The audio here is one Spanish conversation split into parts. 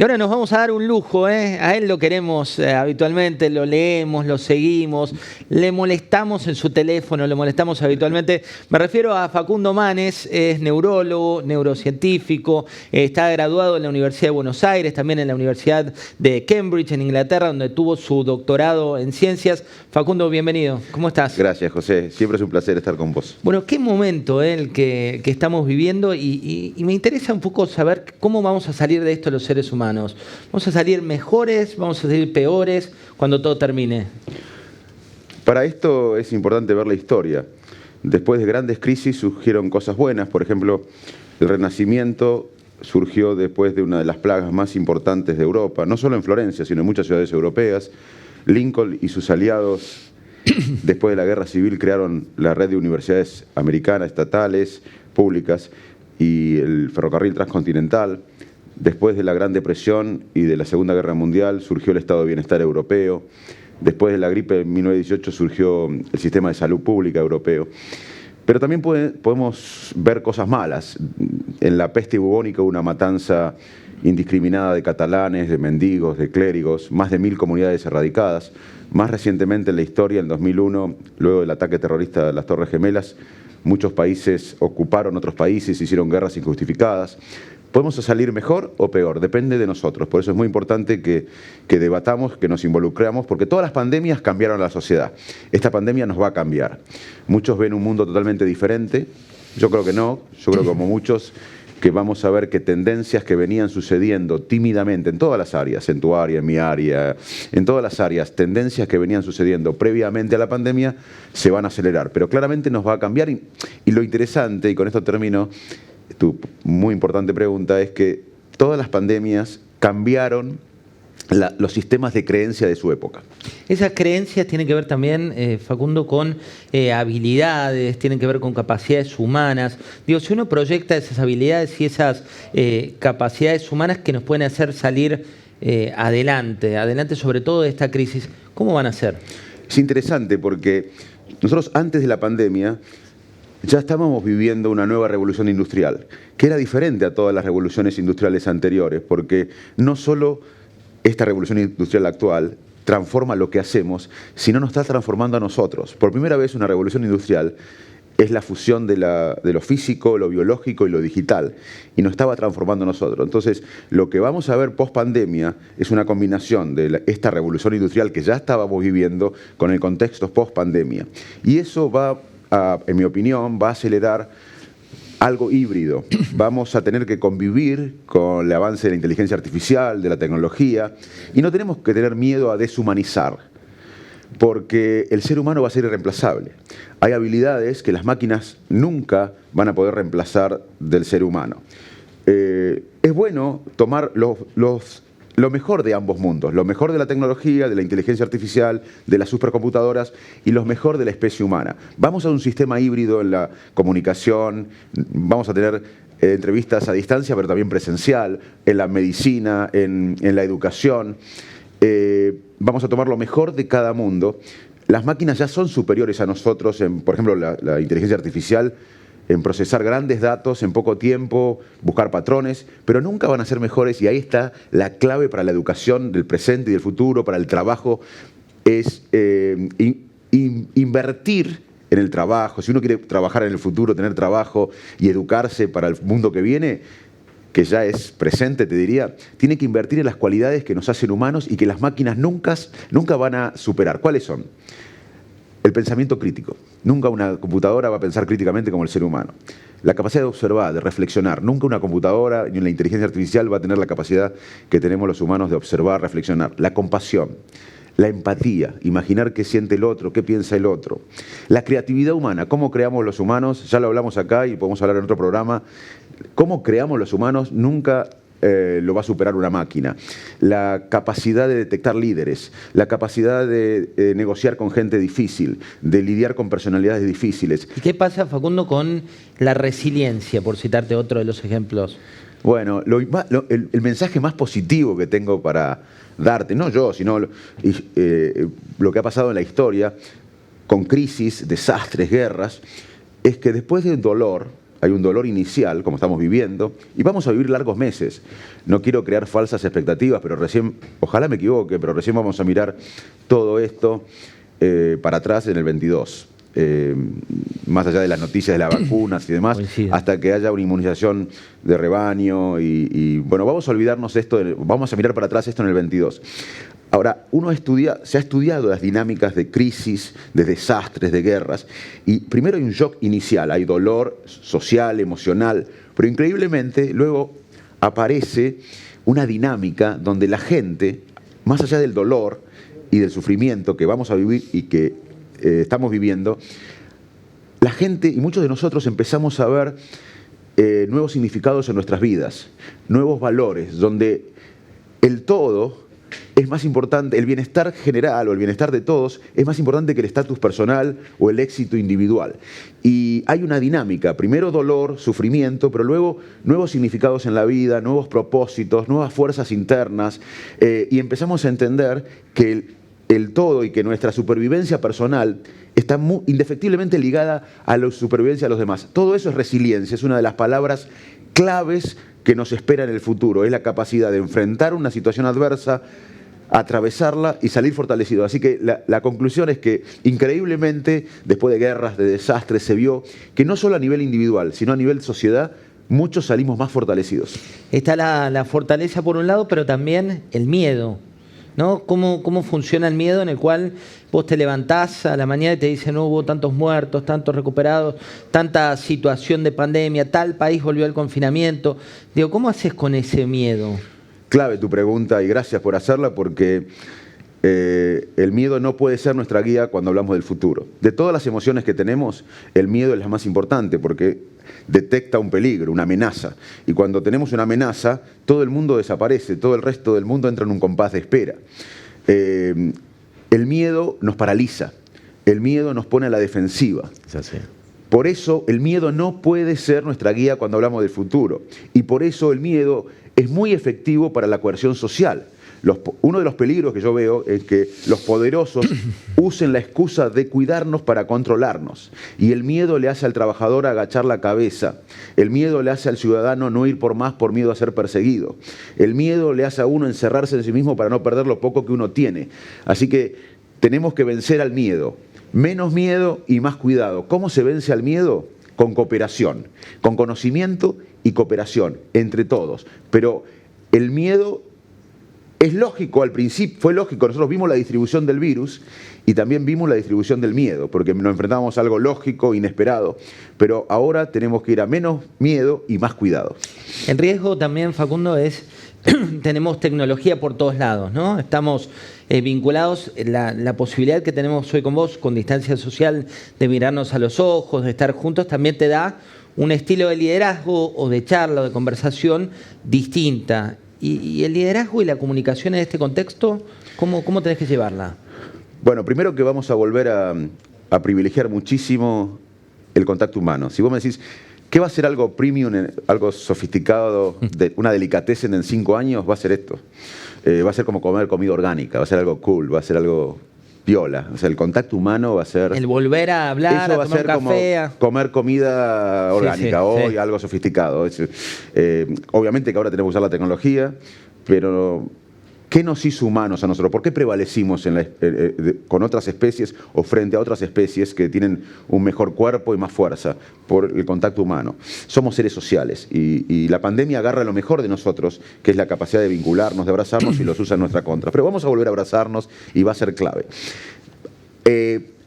Y ahora nos vamos a dar un lujo, ¿eh? A él lo queremos habitualmente, lo leemos, lo seguimos, le molestamos en su teléfono, le molestamos habitualmente. Me refiero a Facundo Manes, es neurólogo, neurocientífico, está graduado en la Universidad de Buenos Aires, también en la Universidad de Cambridge, en Inglaterra, donde tuvo su doctorado en ciencias. Facundo, bienvenido. ¿Cómo estás? Gracias, José. Siempre es un placer estar con vos. Bueno, qué momento el que estamos viviendo y me interesa un poco saber cómo vamos a salir de esto los seres humanos. ¿Vamos a salir mejores? ¿Vamos a salir peores cuando todo termine? Para esto es importante ver la historia. Después de grandes crisis surgieron cosas buenas. Por ejemplo, el Renacimiento surgió después de una de las plagas más importantes de Europa, no solo en Florencia, sino en muchas ciudades europeas. Lincoln y sus aliados, después de la Guerra Civil, crearon la red de universidades americanas, estatales, públicas, y el ferrocarril transcontinental. Después de la Gran Depresión y de la Segunda Guerra Mundial surgió el Estado de Bienestar Europeo. Después de la gripe de 1918 surgió el Sistema de Salud Pública Europeo. Pero también podemos ver cosas malas. En la peste bubónica hubo una matanza indiscriminada de catalanes, de mendigos, de clérigos, más de 1000 comunidades erradicadas. Más recientemente en la historia, en 2001, luego del ataque terrorista de las Torres Gemelas, muchos países ocuparon otros países, hicieron guerras injustificadas. ¿Podemos salir mejor o peor? Depende de nosotros. Por eso es muy importante que debatamos, que nos involucremos, porque todas las pandemias cambiaron a la sociedad. Esta pandemia nos va a cambiar. Muchos ven un mundo totalmente diferente. Yo creo que no. Yo creo, como muchos, que vamos a ver que tendencias que venían sucediendo tímidamente en todas las áreas, en tu área, en mi área, en todas las áreas, tendencias que venían sucediendo previamente a la pandemia se van a acelerar. Pero claramente nos va a cambiar. Y lo interesante, y con esto termino, tu muy importante pregunta, es que todas las pandemias cambiaron los sistemas de creencia de su época. Esas creencias tienen que ver también, Facundo, con habilidades, tienen que ver con capacidades humanas. Digo, si uno proyecta esas habilidades y esas capacidades humanas que nos pueden hacer salir adelante sobre todo de esta crisis, ¿cómo van a ser? Es interesante porque nosotros antes de la pandemia ya estábamos viviendo una nueva revolución industrial, que era diferente a todas las revoluciones industriales anteriores, porque no solo esta revolución industrial actual transforma lo que hacemos, sino nos está transformando a nosotros. Por primera vez, una revolución industrial es la fusión de lo físico, lo biológico y lo digital, y nos estaba transformando a nosotros. Entonces, lo que vamos a ver post-pandemia es una combinación de esta revolución industrial que ya estábamos viviendo con el contexto post-pandemia. Y eso en mi opinión, va a acelerar algo híbrido. Vamos a tener que convivir con el avance de la inteligencia artificial, de la tecnología, y no tenemos que tener miedo a deshumanizar, porque el ser humano va a ser irreemplazable. Hay habilidades que las máquinas nunca van a poder reemplazar del ser humano. Es bueno tomar lo mejor de ambos mundos, lo mejor de la tecnología, de la inteligencia artificial, de las supercomputadoras y lo mejor de la especie humana. Vamos a un sistema híbrido en la comunicación, vamos a tener entrevistas a distancia, pero también presencial, en la medicina, en la educación. Vamos a tomar lo mejor de cada mundo. Las máquinas ya son superiores a nosotros, por ejemplo, la inteligencia artificial, en procesar grandes datos en poco tiempo, buscar patrones, pero nunca van a ser mejores, y ahí está la clave para la educación del presente y del futuro, para el trabajo, es invertir en el trabajo. Si uno quiere trabajar en el futuro, tener trabajo y educarse para el mundo que viene, que ya es presente, te diría, tiene que invertir en las cualidades que nos hacen humanos y que las máquinas nunca van a superar. ¿Cuáles son? El pensamiento crítico. Nunca una computadora va a pensar críticamente como el ser humano. La capacidad de observar, de reflexionar. Nunca una computadora ni la inteligencia artificial va a tener la capacidad que tenemos los humanos de observar, reflexionar. La compasión, la empatía, imaginar qué siente el otro, qué piensa el otro. La creatividad humana, cómo creamos los humanos, ya lo hablamos acá y podemos hablar en otro programa. Cómo creamos los humanos nunca lo va a superar una máquina. La capacidad de detectar líderes, la capacidad de negociar con gente difícil, de lidiar con personalidades difíciles. ¿Y qué pasa, Facundo, con la resiliencia, por citarte otro de los ejemplos? Bueno, el mensaje más positivo que tengo para darte, no yo, sino lo que ha pasado en la historia, con crisis, desastres, guerras, es que después del dolor hay un dolor inicial, como estamos viviendo, y vamos a vivir largos meses. No quiero crear falsas expectativas, pero recién, ojalá me equivoque, pero recién vamos a mirar todo esto para atrás en el 22. Más allá de las noticias de las vacunas y demás, hasta que haya una inmunización de rebaño y bueno, vamos a olvidarnos de esto, vamos a mirar para atrás esto en el 22. Ahora, se ha estudiado las dinámicas de crisis, de desastres, de guerras, y primero hay un shock inicial, hay dolor social, emocional, pero increíblemente luego aparece una dinámica donde la gente, más allá del dolor y del sufrimiento que vamos a vivir y que estamos viviendo, la gente y muchos de nosotros empezamos a ver nuevos significados en nuestras vidas, nuevos valores, donde el todo es más importante, el bienestar general o el bienestar de todos es más importante que el estatus personal o el éxito individual. Y hay una dinámica, primero dolor, sufrimiento, pero luego nuevos significados en la vida, nuevos propósitos, nuevas fuerzas internas, y empezamos a entender que el todo y que nuestra supervivencia personal está indefectiblemente ligada a la supervivencia de los demás. Todo eso es resiliencia, es una de las palabras claves que nos espera en el futuro, es la capacidad de enfrentar una situación adversa, atravesarla y salir fortalecido. Así que la conclusión es que increíblemente, después de guerras, de desastres, se vio que no solo a nivel individual, sino a nivel sociedad, muchos salimos más fortalecidos. Está la fortaleza por un lado, pero también el miedo, ¿no? ¿Cómo funciona el miedo en el cual vos te levantás a la mañana y te dicen no hubo tantos muertos, tantos recuperados, tanta situación de pandemia, tal país volvió al confinamiento? Digo, ¿cómo haces con ese miedo? Clave tu pregunta y gracias por hacerla porque el miedo no puede ser nuestra guía cuando hablamos del futuro. De todas las emociones que tenemos, el miedo es la más importante porque detecta un peligro, una amenaza. Y cuando tenemos una amenaza, todo el mundo desaparece, todo el resto del mundo entra en un compás de espera. El miedo nos paraliza, el miedo nos pone a la defensiva. Es así. Por eso el miedo no puede ser nuestra guía cuando hablamos del futuro. Y por eso el miedo es muy efectivo para la coerción social. Uno de los peligros que yo veo es que los poderosos usen la excusa de cuidarnos para controlarnos. Y el miedo le hace al trabajador agachar la cabeza. El miedo le hace al ciudadano no ir por más por miedo a ser perseguido. El miedo le hace a uno encerrarse en sí mismo para no perder lo poco que uno tiene. Así que tenemos que vencer al miedo. Menos miedo y más cuidado. ¿Cómo se vence al miedo? Con cooperación, con conocimiento y cooperación entre todos. Pero el miedo es lógico al principio, fue lógico. Nosotros vimos la distribución del virus y también vimos la distribución del miedo, porque nos enfrentamos a algo lógico, inesperado. Pero ahora tenemos que ir a menos miedo y más cuidado. El riesgo también, Facundo, es tenemos tecnología por todos lados, ¿no? Estamos vinculados, la posibilidad que tenemos hoy con vos, con distancia social, de mirarnos a los ojos, de estar juntos, también te da un estilo de liderazgo o de charla o de conversación distinta. ¿Y el liderazgo y la comunicación en este contexto, cómo tenés que llevarla? Bueno, primero que vamos a volver a privilegiar muchísimo el contacto humano. Si vos me decís, ¿qué va a ser algo premium, algo sofisticado, una delicatessen en 5 años? Va a ser esto. Va a ser como comer comida orgánica, va a ser algo cool, va a ser algo piola. O sea, el contacto humano va a ser... El volver a hablar, eso a tomar un café. Como comer comida orgánica sí. Algo sofisticado. Obviamente que ahora tenemos que usar la tecnología, pero ¿qué nos hizo humanos a nosotros? ¿Por qué prevalecimos con otras especies o frente a otras especies que tienen un mejor cuerpo y más fuerza? Por el contacto humano. Somos seres sociales y la pandemia agarra lo mejor de nosotros, que es la capacidad de vincularnos, de abrazarnos y los usa en nuestra contra. Pero vamos a volver a abrazarnos y va a ser clave.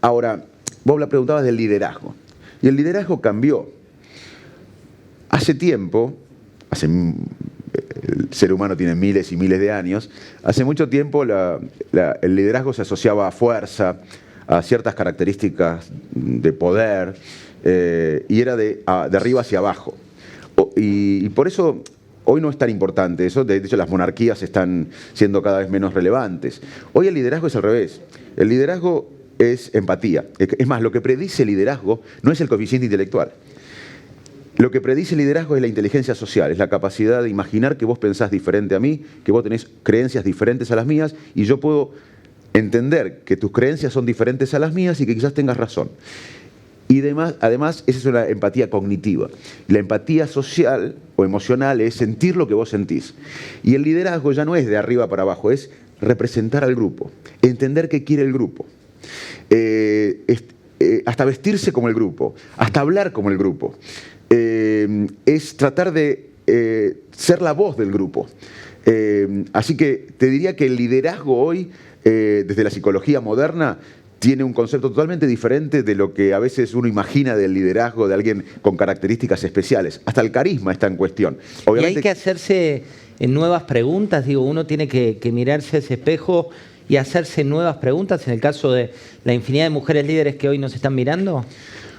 Ahora, vos la preguntabas del liderazgo. Y el liderazgo cambió. Hace tiempo, el ser humano tiene miles y miles de años, hace mucho tiempo el liderazgo se asociaba a fuerza, a ciertas características de poder, y era de arriba hacia abajo. Y por eso hoy no es tan importante eso, de hecho las monarquías están siendo cada vez menos relevantes. Hoy el liderazgo es al revés. El liderazgo es empatía. Es más, lo que predice el liderazgo no es el coeficiente intelectual. Lo que predice el liderazgo es la inteligencia social, es la capacidad de imaginar que vos pensás diferente a mí, que vos tenés creencias diferentes a las mías y yo puedo entender que tus creencias son diferentes a las mías y que quizás tengas razón. Y además, esa es una empatía cognitiva. La empatía social o emocional es sentir lo que vos sentís. Y el liderazgo ya no es de arriba para abajo, es representar al grupo, entender qué quiere el grupo, hasta vestirse como el grupo, hasta hablar como el grupo. Es tratar de ser la voz del grupo. Así que te diría que el liderazgo hoy, desde la psicología moderna, tiene un concepto totalmente diferente de lo que a veces uno imagina del liderazgo de alguien con características especiales. Hasta el carisma está en cuestión. Obviamente, y hay que hacerse nuevas preguntas, digo, uno tiene que mirarse a ese espejo y hacerse nuevas preguntas en el caso de la infinidad de mujeres líderes que hoy nos están mirando.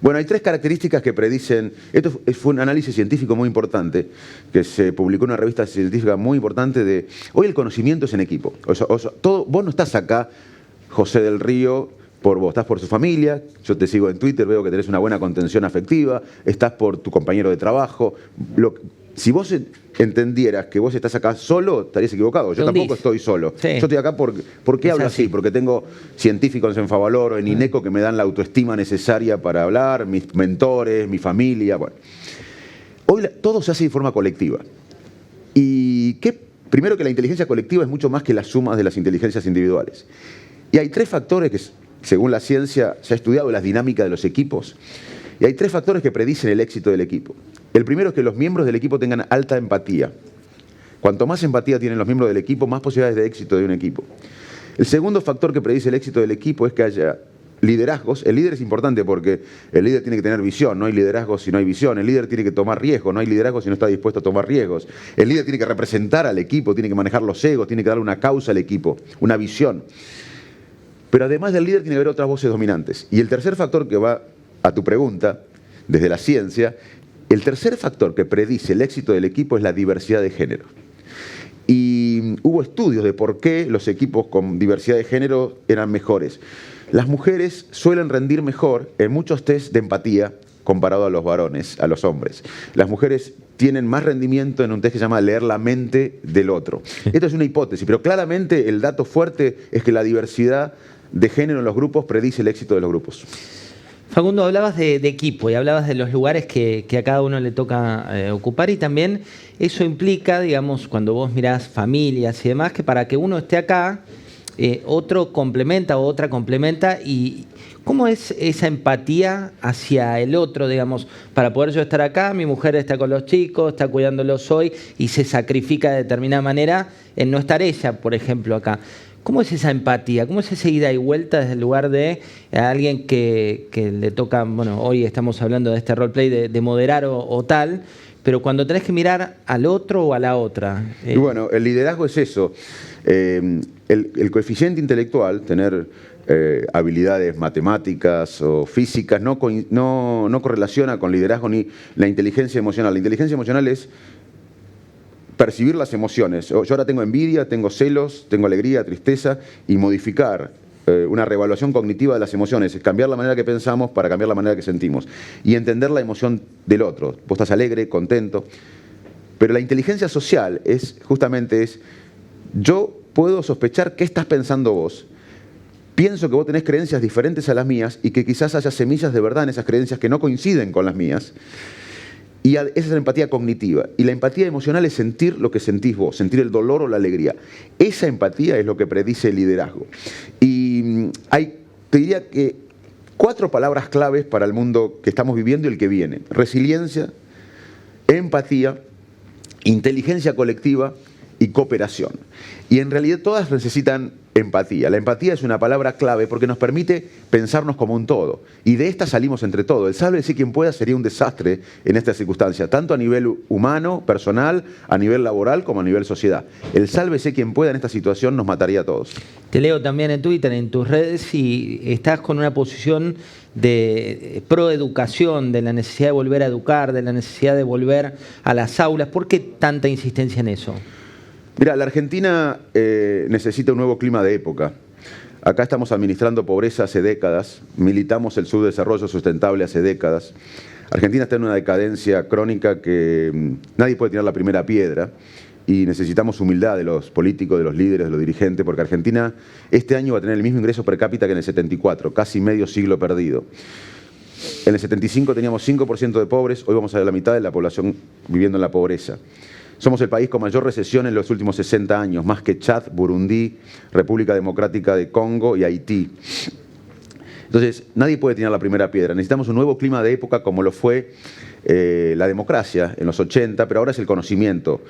Bueno, hay 3 características que predicen. Esto fue un análisis científico muy importante que se publicó en una revista científica muy importante de. Hoy el conocimiento es en equipo. Vos no estás acá, José del Río, por vos, estás por su familia. Yo te sigo en Twitter, veo que tenés una buena contención afectiva, estás por tu compañero de trabajo. Si vos entendieras que vos estás acá solo, estarías equivocado. Yo tampoco estoy solo. Sí. Yo estoy acá ¿por qué hablo así? Porque tengo científicos en Favaloro, en INECO, que me dan la autoestima necesaria para hablar, mis mentores, mi familia. Bueno. Hoy todo se hace de forma colectiva. Y primero que la inteligencia colectiva es mucho más que la suma de las inteligencias individuales. Y hay 3 factores que, según la ciencia, se ha estudiado las dinámicas de los equipos. Y hay 3 factores que predicen el éxito del equipo. El primero es que los miembros del equipo tengan alta empatía. Cuanto más empatía tienen los miembros del equipo, más posibilidades de éxito de un equipo. El segundo factor que predice el éxito del equipo es que haya liderazgos. El líder es importante porque el líder tiene que tener visión, no hay liderazgo si no hay visión. El líder tiene que tomar riesgos, no hay liderazgo si no está dispuesto a tomar riesgos. El líder tiene que representar al equipo, tiene que manejar los egos, tiene que darle una causa al equipo, una visión. Pero además del líder tiene que haber otras voces dominantes. Y el tercer factor que va a tu pregunta, desde la ciencia, el tercer factor que predice el éxito del equipo es la diversidad de género. Y hubo estudios de por qué los equipos con diversidad de género eran mejores. Las mujeres suelen rendir mejor en muchos test de empatía comparado a los varones, a los hombres. Las mujeres tienen más rendimiento en un test que se llama leer la mente del otro. Esto es una hipótesis, pero claramente el dato fuerte es que la diversidad de género en los grupos predice el éxito de los grupos. Facundo, hablabas de equipo y hablabas de los lugares que a cada uno le toca ocupar, y también eso implica, digamos, cuando vos mirás familias y demás, que para que uno esté acá, otro complementa o otra complementa. ¿Y cómo es esa empatía hacia el otro, digamos, para poder yo estar acá? Mi mujer está con los chicos, está cuidándolos hoy y se sacrifica de determinada manera en no estar ella, por ejemplo, acá. ¿Cómo es esa empatía? ¿Cómo es esa ida y vuelta desde el lugar de alguien que le toca, bueno, hoy estamos hablando de este roleplay de moderar o tal, pero cuando tenés que mirar al otro o a la otra? Y bueno, el liderazgo es eso. El coeficiente intelectual, tener habilidades matemáticas o físicas, no correlaciona con liderazgo ni la inteligencia emocional. La inteligencia emocional es percibir las emociones. Yo ahora tengo envidia, tengo celos, tengo alegría, tristeza, y modificar una reevaluación cognitiva de las emociones, es cambiar la manera que pensamos para cambiar la manera que sentimos y entender la emoción del otro. Vos estás alegre, contento, pero la inteligencia social justamente yo puedo sospechar qué estás pensando vos. Pienso que vos tenés creencias diferentes a las mías y que quizás haya semillas de verdad en esas creencias que no coinciden con las mías. Y esa es la empatía cognitiva. Y la empatía emocional es sentir lo que sentís vos, sentir el dolor o la alegría. Esa empatía es lo que predice el liderazgo. Y te diría que 4 palabras claves para el mundo que estamos viviendo y el que viene: resiliencia, empatía, inteligencia colectiva y cooperación. Y en realidad todas necesitan empatía. La empatía es una palabra clave porque nos permite pensarnos como un todo. Y de esta salimos entre todos. El sálvese quien pueda sería un desastre en esta circunstancia, tanto a nivel humano, personal, a nivel laboral, como a nivel sociedad. El sálvese quien pueda en esta situación nos mataría a todos. Te leo también en Twitter, en tus redes, y estás con una posición de proeducación, de la necesidad de volver a educar, de la necesidad de volver a las aulas. ¿Por qué tanta insistencia en eso? Mira, la Argentina necesita un nuevo clima de época. Acá estamos administrando pobreza hace décadas, militamos el subdesarrollo sustentable hace décadas. Argentina está en una decadencia crónica que nadie puede tirar la primera piedra, y necesitamos humildad de los políticos, de los líderes, de los dirigentes, porque Argentina este año va a tener el mismo ingreso per cápita que en el 74, casi medio siglo perdido. En el 75 teníamos 5% de pobres, hoy vamos a ver la mitad de la población viviendo en la pobreza. Somos el país con mayor recesión en los últimos 60 años, más que Chad, Burundi, República Democrática de Congo y Haití. Entonces, nadie puede tirar la primera piedra. Necesitamos un nuevo clima de época como lo fue la democracia en los 80, pero ahora es el conocimiento.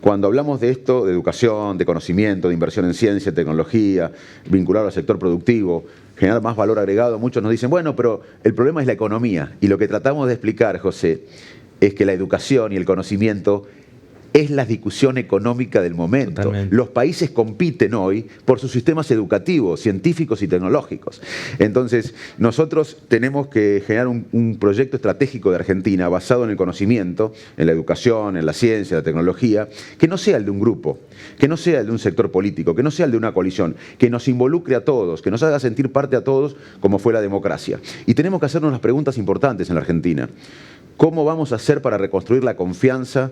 Cuando hablamos de esto, de educación, de conocimiento, de inversión en ciencia, tecnología, vincularlo al sector productivo, generar más valor agregado, muchos nos dicen, bueno, pero el problema es la economía. Y lo que tratamos de explicar, José, es que la educación y el conocimiento es la discusión económica del momento. Totalmente. Los países compiten hoy por sus sistemas educativos, científicos y tecnológicos. Entonces, nosotros tenemos que generar un proyecto estratégico de Argentina basado en el conocimiento, en la educación, en la ciencia, en la tecnología, que no sea el de un grupo, que no sea el de un sector político, que no sea el de una coalición, que nos involucre a todos, que nos haga sentir parte a todos como fue la democracia. Y tenemos que hacernos las preguntas importantes en la Argentina. ¿Cómo vamos a hacer para reconstruir la confianza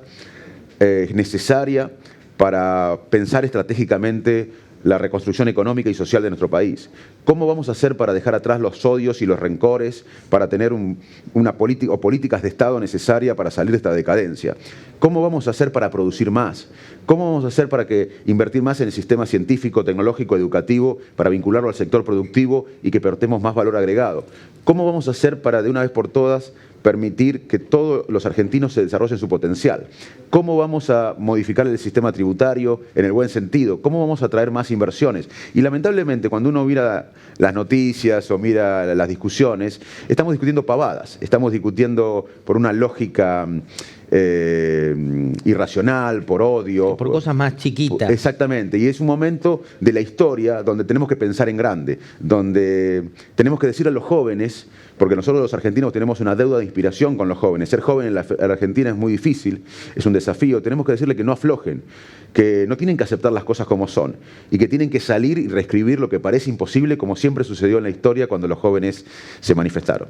necesaria para pensar estratégicamente la reconstrucción económica y social de nuestro país? ¿Cómo vamos a hacer para dejar atrás los odios y los rencores, para tener una política o políticas de Estado necesaria para salir de esta decadencia? ¿Cómo vamos a hacer para producir más? ¿Cómo vamos a hacer para invertir más en el sistema científico, tecnológico, educativo, para vincularlo al sector productivo y que aportemos más valor agregado? ¿Cómo vamos a hacer para de una vez por todas permitir que todos los argentinos se desarrollen su potencial? ¿Cómo vamos a modificar el sistema tributario en el buen sentido? ¿Cómo vamos a traer más inversiones? Y lamentablemente cuando uno mira las noticias o mira las discusiones, estamos discutiendo pavadas, estamos discutiendo por una lógica irracional, por odio. Por cosas más chiquitas. Exactamente, y es un momento de la historia donde tenemos que pensar en grande, donde tenemos que decir a los jóvenes, porque nosotros los argentinos tenemos una deuda de inspiración con los jóvenes. Ser joven en la Argentina es muy difícil, es un desafío. Tenemos que decirle que no aflojen, que no tienen que aceptar las cosas como son y que tienen que salir y reescribir lo que parece imposible, como siempre sucedió en la historia cuando los jóvenes se manifestaron.